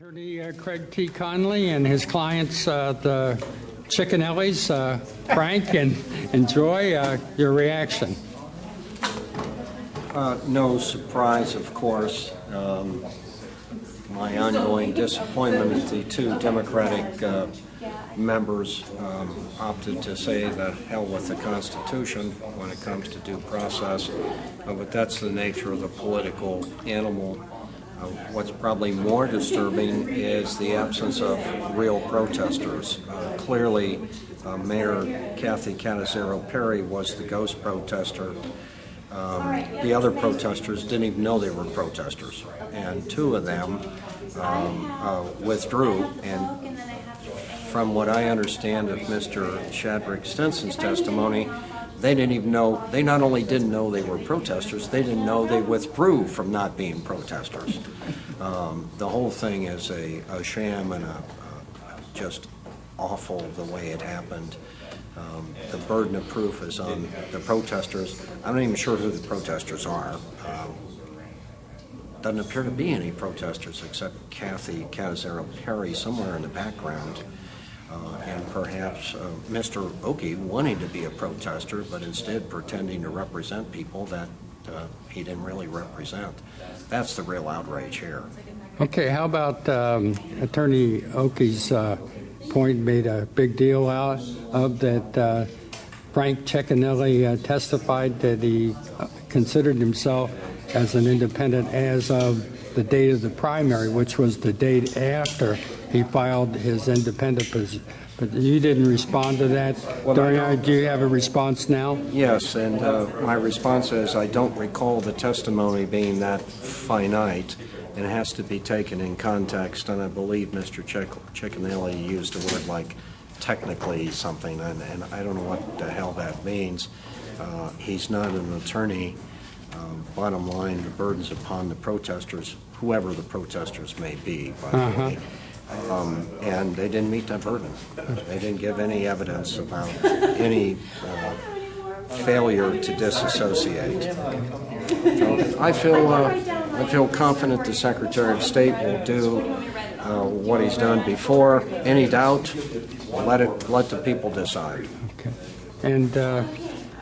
Attorney Craig T. Conley and his clients, the Cicchinellis, Frank and Joy, your reaction. No surprise, of course. My ongoing disappointment is the two Democratic members opted to say the hell with the Constitution when it comes to due process, but that's the nature of the political animal. What's probably more disturbing is the absence of real protesters. Clearly, Mayor Kathy Canizero-Perry was the ghost protester. The other protesters didn't even know they were protesters, and two of them withdrew. And from what I understand of Mr. Shadrick Stinson's testimony, they didn't even know, they not only didn't know they were protesters, they didn't know they withdrew from not being protesters. The whole thing is a sham and just awful the way it happened. The burden of proof is on the protesters. I'm not even sure who the protesters are. Doesn't appear to be any protesters except Kathy Canizero-Perry somewhere in the background. And perhaps Mr. Okey wanting to be a protester, but instead pretending to represent people that he didn't really represent. That's the real outrage here. Okay, how about Attorney Okey's point made a big deal out of that Frank Cicchinelli testified that he considered himself as an independent as of the date of the primary, which was the date after he filed his independent position. But you didn't respond to that. Well, do you have a response now? Yes, and my response is I don't recall the testimony being that finite, and it has to be taken in context, and I believe Mr. Cicchinelli used a word like technically something, and I don't know what the hell that means. He's not an attorney. Bottom line, the burden's upon the protesters, whoever the protesters may be, by the way. And they didn't meet that burden. They didn't give any evidence about any failure to disassociate. So I feel confident the Secretary of State will do what he's done before. Any doubt, let the people decide. Okay. And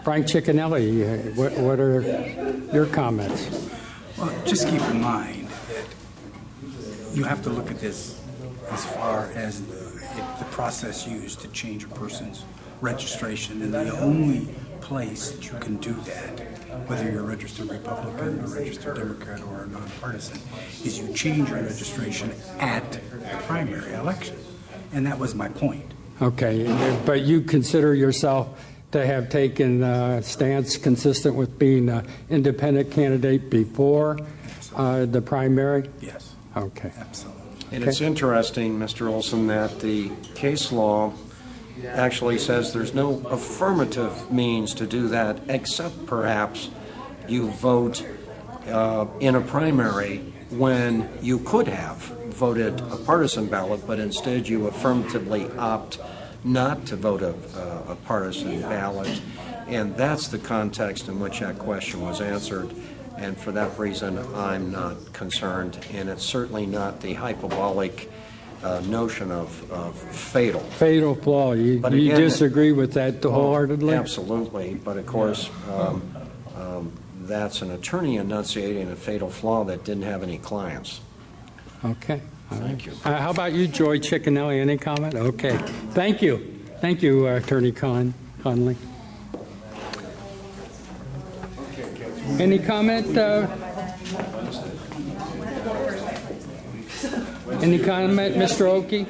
Frank Cicchinelli, what are your comments? Well, just keep in mind that you have to look at this as far as the process used to change a person's registration, and the only place that you can do that, whether you're a registered Republican, a registered Democrat, or a nonpartisan, is you change your registration at the primary election. And that was my point. Okay, but you consider yourself to have taken a stance consistent with being an independent candidate before the primary? Yes. Okay. Absolutely. And it's interesting, Mr. Olson, that the case law actually says there's no affirmative means to do that, except perhaps you vote in a primary when you could have voted a partisan ballot, but instead you affirmatively opt not to vote a partisan ballot. And that's the context in which that question was answered. And for that reason, I'm not concerned, and it's certainly not the hyperbolic notion of fatal. Fatal flaw. You disagree with that wholeheartedly? Absolutely, but of course, that's an attorney enunciating a fatal flaw that didn't have any clients. Okay. Thank you. How about you, Joy Cicchinelli? Any comment? Okay. Thank you. Thank you, Attorney Conley. Any comment? Any comment, Mr. Okey?